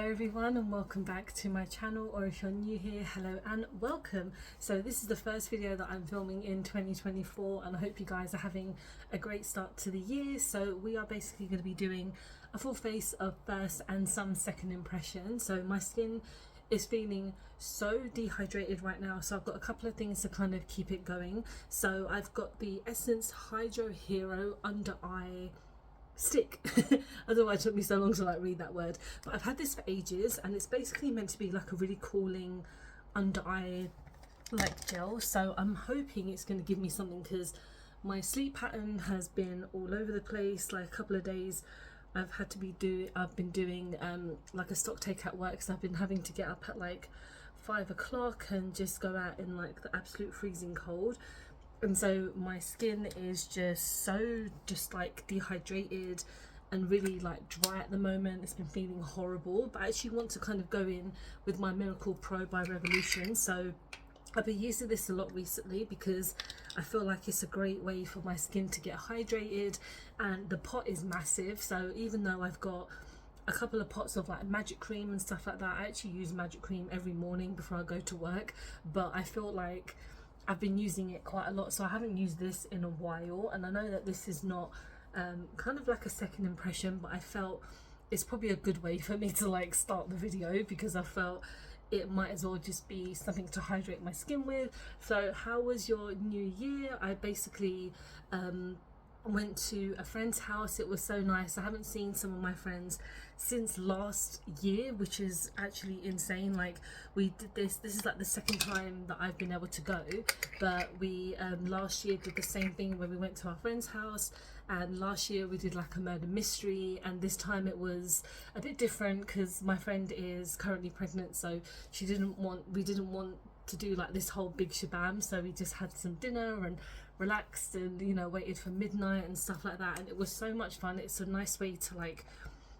Hello everyone and welcome back to my channel, or if you're new here, hello and welcome. So this is the first video that I'm filming in 2024 and I hope you guys are having a great start to the year. So we are basically going to be doing a full face of first and some second impressions. So my skin is feeling so dehydrated right now, so I've got a couple of things to kind of keep it going. So I've got the Essence Hydro Hero Under Eye Stick. I don't know why it took me so long to like read that word, but I've had this for ages and it's basically meant to be like a really cooling under eye like gel. So I'm hoping it's going to give me something, because my sleep pattern has been all over the place. Like a couple of days I've been doing like a stock take at work, so I've been having to get up at like 5 o'clock and just go out in like the absolute freezing cold. And so my skin is just like dehydrated and really like dry at the moment. It's been feeling horrible, but I actually want to kind of go in with my Miracle Pro by Revolution. So I've been using this a lot recently because I feel like it's a great way for my skin to get hydrated, and the pot is massive. So even though I've got a couple of pots of like magic cream and stuff like that, I actually use magic cream every morning before I go to work, but I feel like I've been using it quite a lot, so I haven't used this in a while. And I know that this is not kind of like a second impression, but I felt it's probably a good way for me to like start the video, because I felt it might as well just be something to hydrate my skin with. So how was your new year? I basically went to a friend's house. It was so nice. I haven't seen some of my friends since last year, which is actually insane. Like, we did this is like the second time that I've been able to go, but we last year did the same thing where we went to our friend's house, and last year we did like a murder mystery, and this time it was a bit different because my friend is currently pregnant, so we didn't want to do like this whole big shabam. So we just had some dinner and relaxed and, you know, waited for midnight and stuff like that, and it was so much fun. It's a nice way to like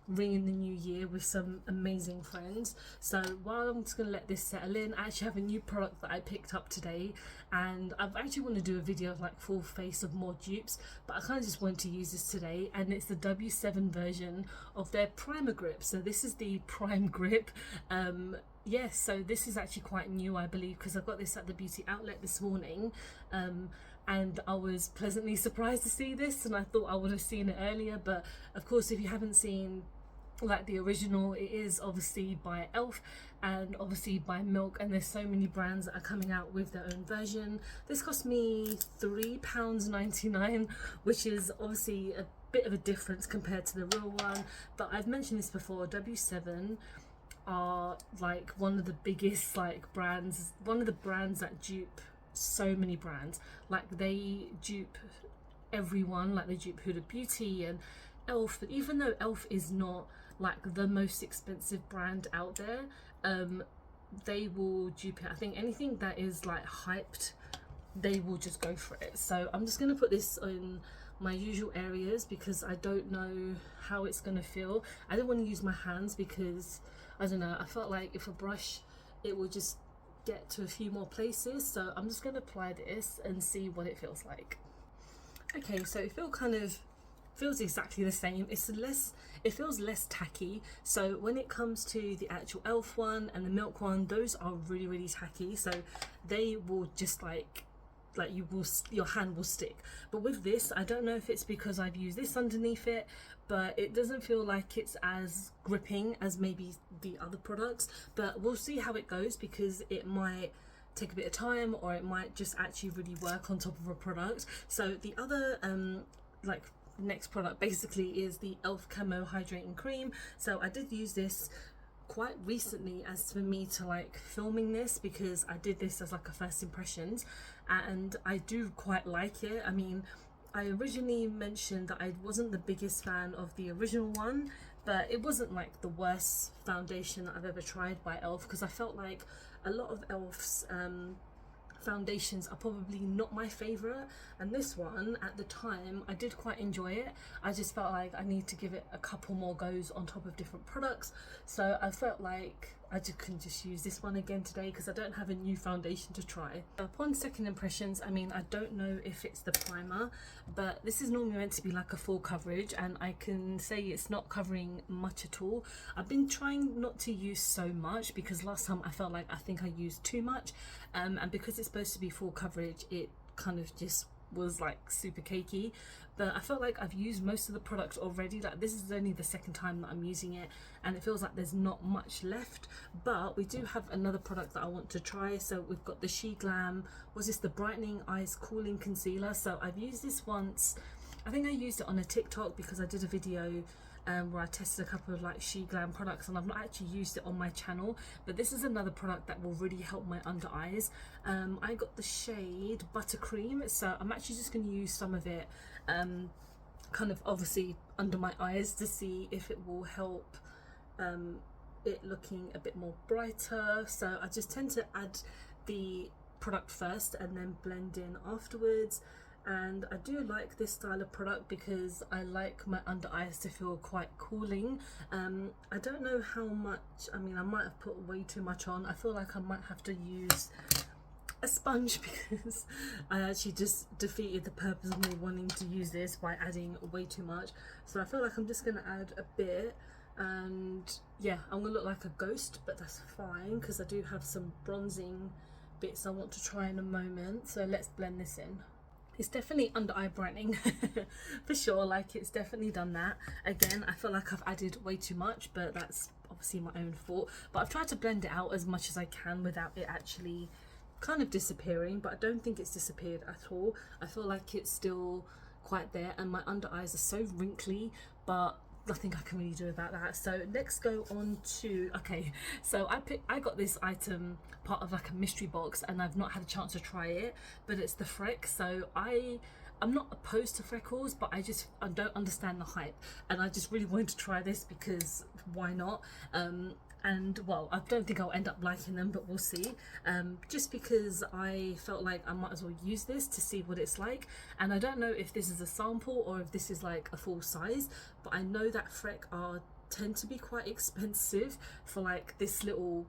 ring in the new year with some amazing friends. So while I'm just gonna let this settle in, I actually have a new product that I picked up today, and I actually want to do a video of like full face of more dupes, but I kind of just wanted to use this today, and it's the W7 version of their Primer Grip. So this is the Prime Grip. Yes, so this is actually quite new, I believe, because I got this at the beauty outlet this morning, and I was pleasantly surprised to see this, and I thought I would have seen it earlier. But of course, if you haven't seen like the original, it is obviously by Elf and obviously by Milk, and there's so many brands that are coming out with their own version. This cost me £3.99, which is obviously a bit of a difference compared to the real one. But I've mentioned this before, W7 are like one of the biggest like brands, one of the brands that dupe so many brands. Like, they dupe everyone, like they dupe Huda Beauty and Elf. But even though Elf is not like the most expensive brand out there, they will dupe it. I think anything that is like hyped, they will just go for it. So I'm just going to put this in my usual areas because I don't know how it's going to feel. I don't want to use my hands because, I don't know, I felt like if a brush, it will just get to a few more places. So I'm just going to apply this and see what it feels like. Okay, so it feels exactly the same. It feels less tacky. So when it comes to the actual Elf one and the Milk one, those are really tacky, so they will just like your hand will stick. But with this, I don't know if it's because I've used this underneath it, but it doesn't feel like it's as gripping as maybe the other products. But we'll see how it goes, because it might take a bit of time, or it might just actually really work on top of a product. So the other like next product basically is the Elf Camo Hydrating Cream. So I did use this quite recently as for me to like filming this, because I did this as like a first impressions, and I do quite like it. I mean, I originally mentioned that I wasn't the biggest fan of the original one, but it wasn't like the worst foundation that I've ever tried by Elf, because I felt like a lot of Elf's foundations are probably not my favorite, and this one at the time I did quite enjoy it. I just felt like I need to give it a couple more goes on top of different products. So I felt like I just couldn't just use this one again today because I don't have a new foundation to try. Upon second impressions, I mean, I don't know if it's the primer, but this is normally meant to be like a full coverage, and I can say it's not covering much at all. I've been trying not to use so much because last time I felt like I think I used too much, and because it's supposed to be full coverage, it kind of just was like super cakey. But I felt like I've used most of the product already. Like, this is only the second time that I'm using it, and it feels like there's not much left. But we do have another product that I want to try. So we've got the She Glam, was this the Brightening Eyes Cooling Concealer. So I've used this once. I think I used it on a TikTok because I did a video where I tested a couple of like She Glam products, and I've not actually used it on my channel. But this is another product that will really help my under eyes. I got the shade Buttercream, so I'm actually just going to use some of it kind of obviously under my eyes to see if it will help it looking a bit more brighter. So I just tend to add the product first and then blend in afterwards. And I do like this style of product because I like my under eyes to feel quite cooling. I don't know how much, I mean, I might have put way too much on. I feel like I might have to use a sponge because I actually just defeated the purpose of me wanting to use this by adding way too much. So I feel like I'm just going to add a bit, and yeah, I'm going to look like a ghost, but that's fine because I do have some bronzing bits I want to try in a moment. So let's blend this in. It's definitely under eye brightening for sure, like it's definitely done that. Again, I feel like I've added way too much, but that's obviously my own fault. But I've tried to blend it out as much as I can without it actually kind of disappearing, but I don't think it's disappeared at all. I feel like it's still quite there, and my under eyes are so wrinkly, but nothing I can really do about that. So let's go on to, okay, so I got this item part of like a mystery box, and I've not had a chance to try it, but it's the Freck. So I'm not opposed to freckles, but I don't understand the hype, and I just really wanted to try this because why not? And well, I don't think I'll end up liking them, but we'll see. Just because I felt like I might as well use this to see what it's like. And I don't know if this is a sample or if this is like a full size, but I know that Freck tend to be quite expensive for like this little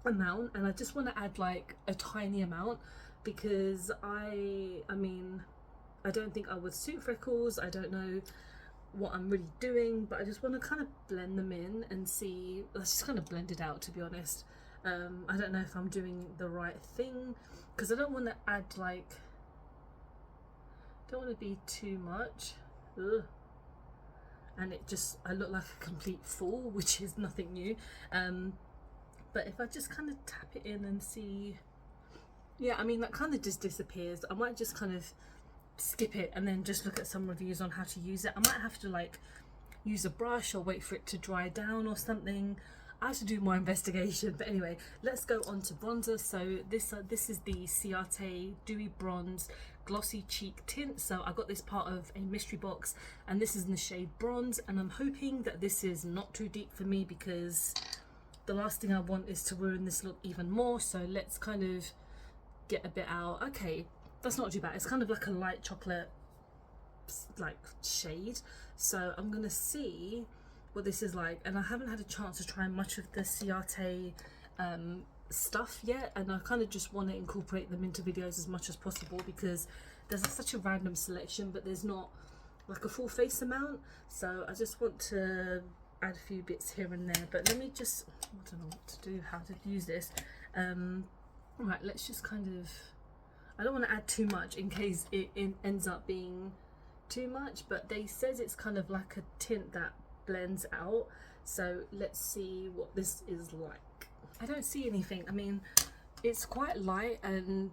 amount, and I just want to add like a tiny amount because I mean, I don't think I would suit freckles. I don't know what I'm really doing, but I just want to kind of blend them in and see. Let's just kind of blend it out, to be honest. I don't know if I'm doing the right thing because I don't want to add like, don't want to be too much. Ugh. And I look like a complete fool, which is nothing new. But if I just kind of tap it in and see, yeah, I mean, that kind of just disappears. I might just kind of skip it and then just look at some reviews on how to use it. I might have to like use a brush or wait for it to dry down or something. I have to do more investigation. But anyway, let's go on to bronzer. So this is the Ciate Dewy Bronze Glossy Cheek Tint. So I got this part of a mystery box, and this is in the shade Bronze, and I'm hoping that this is not too deep for me because the last thing I want is to ruin this look even more. So let's kind of get a bit out. Okay, that's not too bad. It's kind of like a light chocolate like shade. So I'm gonna see what this is like, and I haven't had a chance to try much of the Ciate stuff yet, and I kind of just want to incorporate them into videos as much as possible because there's such a random selection, but there's not like a full face amount. So I just want to add a few bits here and there, but let me just, I don't know what to do, how to use this. Right, let's just kind of, I don't want to add too much in case it ends up being too much, but they says it's kind of like a tint that blends out. So let's see what this is like. I don't see anything. I mean, it's quite light, and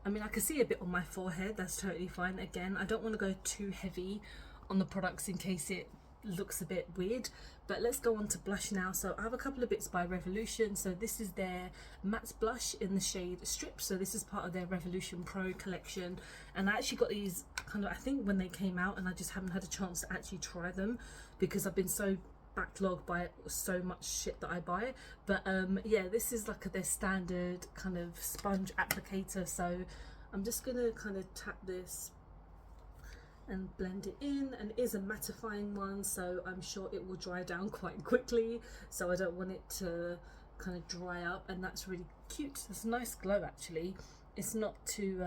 I mean, I can see a bit on my forehead. That's totally fine. Again, I don't want to go too heavy on the products in case it looks a bit weird. But let's go on to blush now. So I have a couple of bits by Revolution. So this is their matte blush in the shade Strip. So this is part of their Revolution Pro collection, and I actually got these kind of, I think, when they came out, and I just haven't had a chance to actually try them because I've been so backlogged by so much shit that I buy. But yeah, this is like their standard kind of sponge applicator. So I'm just gonna kind of tap this and blend it in, and it is a mattifying one, so I'm sure it will dry down quite quickly, so I don't want it to kind of dry up, and that's really cute. It's a nice glow actually. It's not too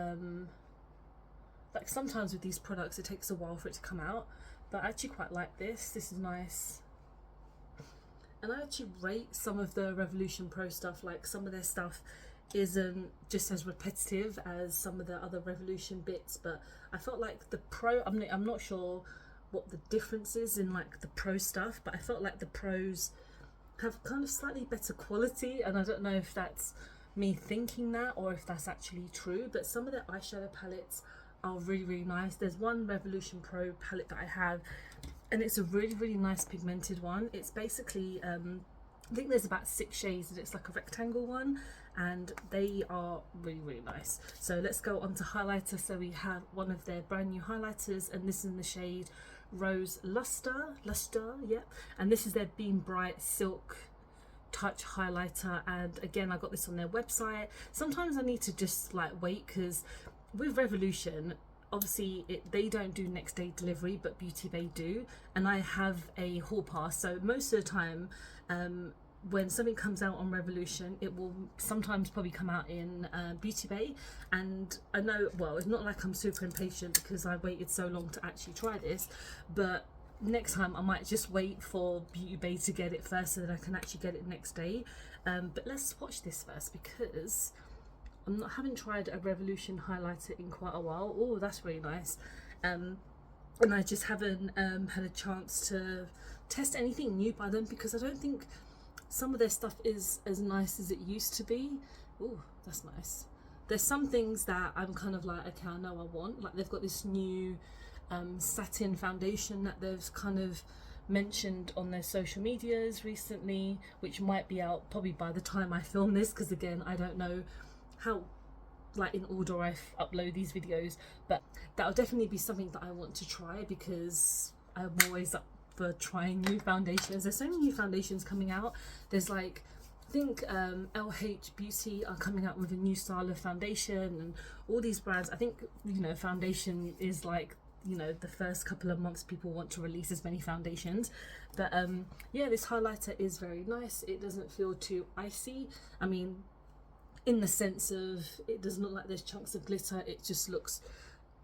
like sometimes with these products it takes a while for it to come out, but I actually quite like this. This is nice. And I actually rate some of the Revolution Pro stuff, like some of their stuff isn't just as repetitive as some of the other Revolution bits, but I felt like the Pro, I'm not sure what the difference is in like the Pro stuff, but I felt like the Pros have kind of slightly better quality, and I don't know if that's me thinking that or if that's actually true, but some of the eyeshadow palettes are really nice. There's one Revolution Pro palette that I have, and it's a really nice pigmented one. It's basically I think there's about 6 shades, and it's like a rectangle one, and they are really nice. So let's go on to highlighter. So we have one of their brand new highlighters, and this is in the shade Rose Luster, yeah, and this is their Beam Bright Silk Touch highlighter. And again, I got this on their website. Sometimes I need to just like wait, because with Revolution, obviously they don't do next day delivery, but Beauty Bay do, and I have a hall pass, so most of the time when something comes out on Revolution, it will sometimes probably come out in Beauty Bay. And I know, well, it's not like I'm super impatient because I waited so long to actually try this, but next time I might just wait for Beauty Bay to get it first so that I can actually get it next day. But let's swatch this first, because haven't tried a Revolution highlighter in quite a while. Oh, that's really nice. And I just haven't had a chance to test anything new by them, because I don't think some of their stuff is as nice as it used to be. Oh, that's nice. There's some things that I'm kind of like, okay, I know I want. Like they've got this new satin foundation that they've kind of mentioned on their social medias recently, which might be out probably by the time I film this, because again, I don't know how like in order I upload these videos, but that'll definitely be something that I want to try, because I'm always up for trying new foundations. There's so many new foundations coming out. There's like, I think LH Beauty are coming out with a new style of foundation, and all these brands. I think, you know, foundation is like, you know, the first couple of months people want to release as many foundations. But yeah, this highlighter is very nice. It doesn't feel too icy. I mean, in the sense of it doesn't look like there's chunks of glitter. It just looks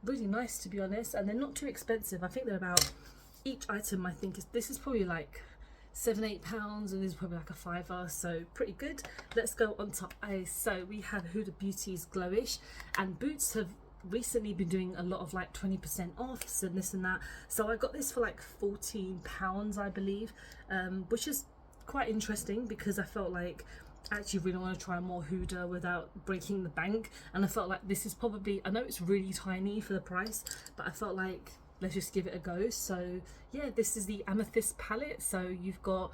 really nice, to be honest, and they're not too expensive. I think they're about, each item I think this is probably like £7-8, and this is probably like a £5, so pretty good. Let's go on to eyes. So we have Huda Beauty's Glowish, and Boots have recently been doing a lot of like 20% offs and this and that, so I got this for like £14 I believe, which is quite interesting, because I felt like I actually really want to try more Huda without breaking the bank, and I felt like this is probably, I know it's really tiny for the price, but I felt like let's just give it a go. So yeah, this is the Amethyst palette. So you've got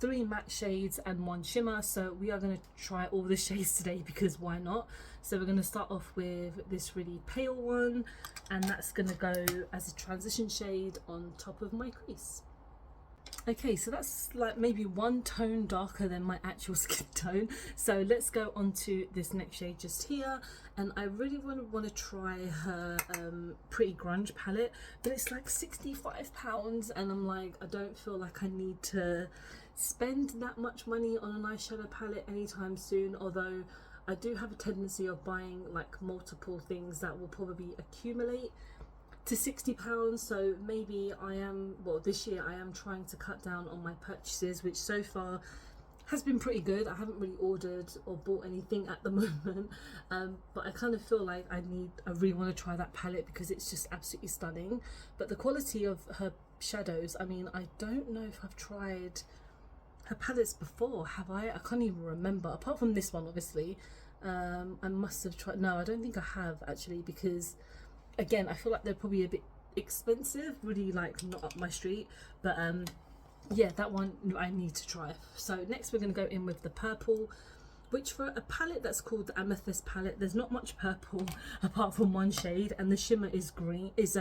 3 matte shades and 1 shimmer, so we are going to try all the shades today, because why not. So we're going to start off with this really pale one, and that's going to go as a transition shade on top of my crease. Okay, so that's like maybe 1 tone darker than my actual skin tone. So let's go on to this next shade just here, and I really want to try her Pretty Grunge palette, but it's like £65, and I'm like, I don't feel like I need to spend that much money on an eyeshadow palette anytime soon, although I do have a tendency of buying like multiple things that will probably accumulate to £60, so maybe I am, well, this year I am trying to cut down on my purchases, which so far has been pretty good. I haven't really ordered or bought anything at the moment, but I kind of feel like I really want to try that palette, because it's just absolutely stunning. But the quality of her shadows, I mean, I don't know if I've tried her palettes before, have I? I can't even remember, apart from this one obviously. I must have tried, no, I don't think I have actually, because again, I feel like they're probably a bit expensive, really like not up my street, but yeah, that one I need to try. So next we're going to go in with the purple, which for a palette that's called the Amethyst palette, there's not much purple apart from 1 shade, and the shimmer is green, is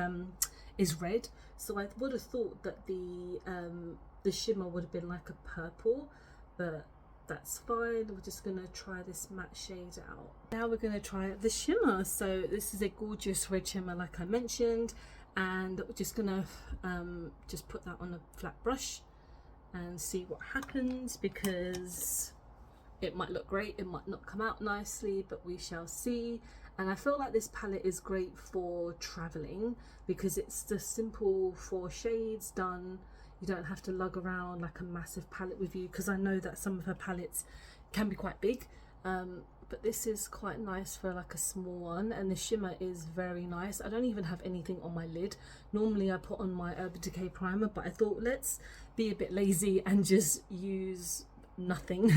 red, so I would have thought that the shimmer would have been like a purple, but that's fine. We're just gonna try this matte shade out. Now we're gonna try the shimmer. So this is a gorgeous red shimmer, like I mentioned, and we're just gonna just put that on a flat brush and see what happens, because It might look great, it might not come out nicely, but we shall see. And I feel like this palette is great for traveling because it's just simple 4 shades done. You don't have to lug around like a massive palette with you, because I know that some of her palettes can be quite big, but this is quite nice for like a small one, and the shimmer is very nice. I don't even have anything on my lid. Normally I put on my Urban Decay primer, but I thought let's be a bit lazy and just use nothing.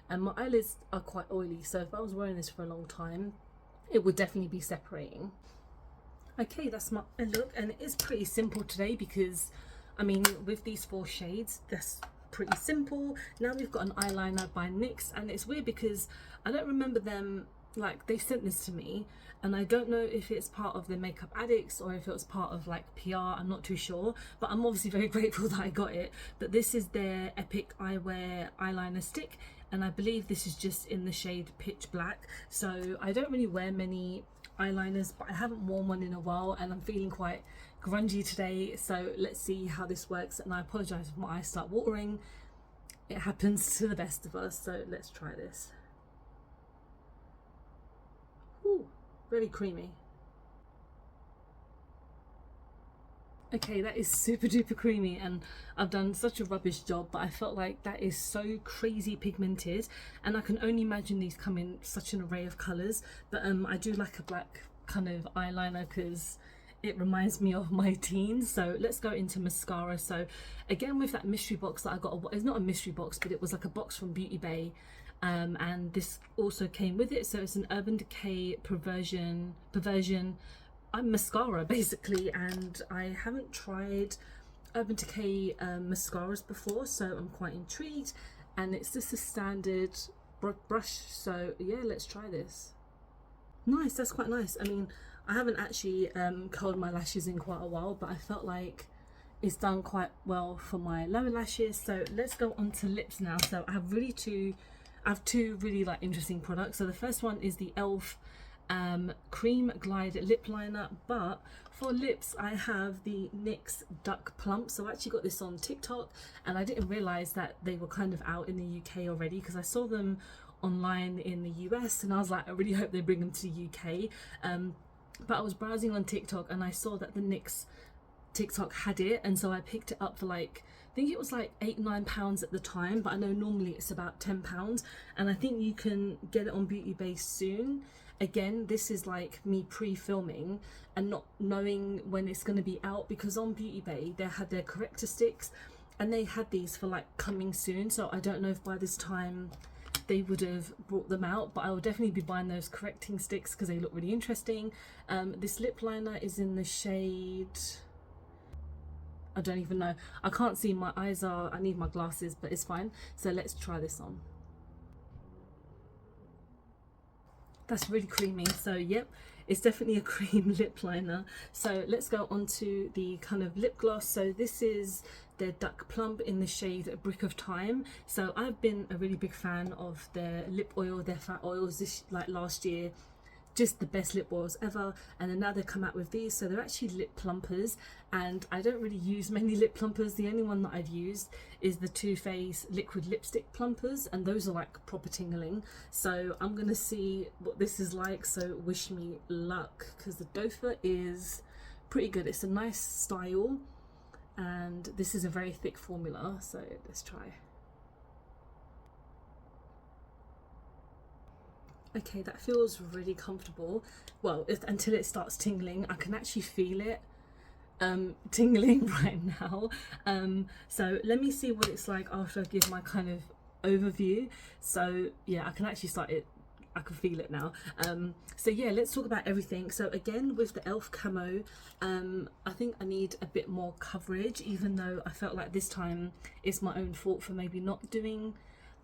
And my eyelids are quite oily, so if I was wearing this for a long time, it would definitely be separating. Okay, that's my look, and it is pretty simple today because, I mean, with these 4 shades, that's pretty simple. Now we've got an eyeliner by NYX, and it's weird because I don't remember them, like, they sent this to me, and I don't know if it's part of the Makeup Addicts or if it was part of like PR, I'm not too sure, but I'm obviously very grateful that I got it. But this is their Epic Eyewear eyeliner stick, and I believe this is just in the shade Pitch Black. So I don't really wear many eyeliners, but I haven't worn one in a while, and I'm feeling quite grungy today, so let's see how this works. And I apologize if my eyes start watering. It happens to the best of us, so let's try this. Ooh, very creamy. Okay, that is super duper creamy, and I've done such a rubbish job, but I felt like that is so crazy pigmented, and I can only imagine these come in such an array of colours. But I do like a black kind of eyeliner because it reminds me of my teens. So let's go into mascara. So again, with that mystery box that I got, it's not a mystery box, but it was like a box from Beauty Bay, and this also came with it. So it's an Urban Decay perversion mascara basically, and I haven't tried Urban Decay mascaras before, so I'm quite intrigued. And it's just a standard brush, so yeah, let's try this. Nice, that's quite nice. I mean, I haven't actually curled my lashes in quite a while, but I felt like it's done quite well for my lower lashes. So let's go on to lips now. So I have two really like interesting products. So the first one is the ELF Cream Glide Lip Liner, but for lips I have the NYX Duck Plump. So I actually got this on TikTok, and I didn't realize that they were kind of out in the UK already, because I saw them online in the US, and I was like, I really hope they bring them to the UK. But I was browsing on TikTok and I saw that the NYX TikTok had it, and so I picked it up for like, I think it was like £8-9 at the time, but I know normally it's about £10, and I think you can get it on Beauty Bay soon. Again, this is like me pre-filming and not knowing when it's going to be out, because on Beauty Bay they had their corrector sticks and they had these for like coming soon, so I don't know if by this time they would have brought them out, but I will definitely be buying those correcting sticks because they look really interesting. This lip liner is in the shade, I don't even know, I can't see, my eyes are, I need my glasses, but it's fine. So let's try this on. That's really creamy. So yep, it's definitely a cream lip liner. So let's go on to the kind of lip gloss. So this is their Duck Plump in the shade Brick of Time. So I've been a really big fan of their lip oil, their fat oils this like last year, just the best lip oils ever. And then now they come out with these, so they're actually lip plumpers, and I don't really use many lip plumpers. The only one that I've used is the Too Faced liquid lipstick plumpers, and those are like proper tingling. So I'm gonna see what this is like, so wish me luck, because the doe is pretty good. It's a nice style, and this is a very thick formula, so let's try. Okay, that feels really comfortable. Well, until it starts tingling. I can actually feel it tingling right now. So let me see what it's like after I give my kind of overview. So yeah, I can actually start it, I can feel it now. So yeah, let's talk about everything. So again, with the ELF Camo, I think I need a bit more coverage, even though I felt like this time it's my own fault for maybe not doing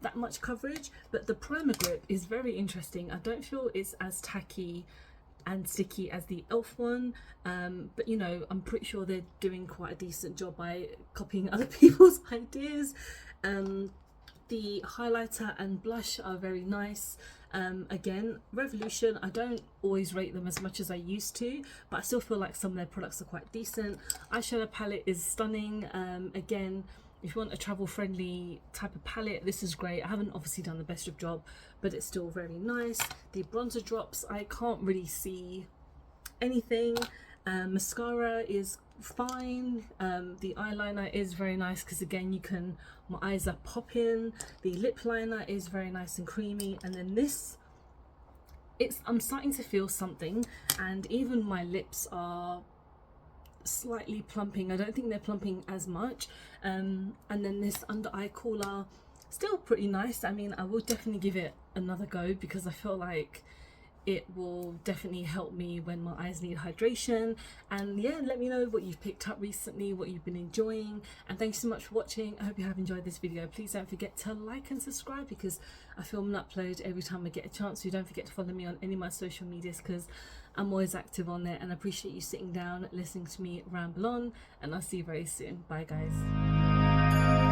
that much coverage. But the primer grip is very interesting. I don't feel it's as tacky and sticky as the ELF one, but you know, I'm pretty sure they're doing quite a decent job by copying other people's ideas. The highlighter and blush are very nice. Again, Revolution, I don't always rate them as much as I used to, but I still feel like some of their products are quite decent. Eyeshadow palette is stunning. Again, if you want a travel friendly type of palette, this is great. I haven't obviously done the best of job, but it's still very nice. The bronzer drops, I can't really see anything. Mascara is fine. The eyeliner is very nice because again, you can, my eyes are popping. The lip liner is very nice and creamy, and then this, I'm starting to feel something, and even my lips are slightly plumping. I don't think they're plumping as much. And then this under eye cooler, still pretty nice. I mean, I will definitely give it another go because I feel like it will definitely help me when my eyes need hydration. And yeah, let me know what you've picked up recently, what you've been enjoying, and thanks so much for watching. I hope you have enjoyed this video. Please don't forget to like and subscribe because I film and upload every time I get a chance. So don't forget to follow me on any of my social medias because I'm always active on there, and I appreciate you sitting down listening to me ramble on, and I'll see you very soon. Bye guys.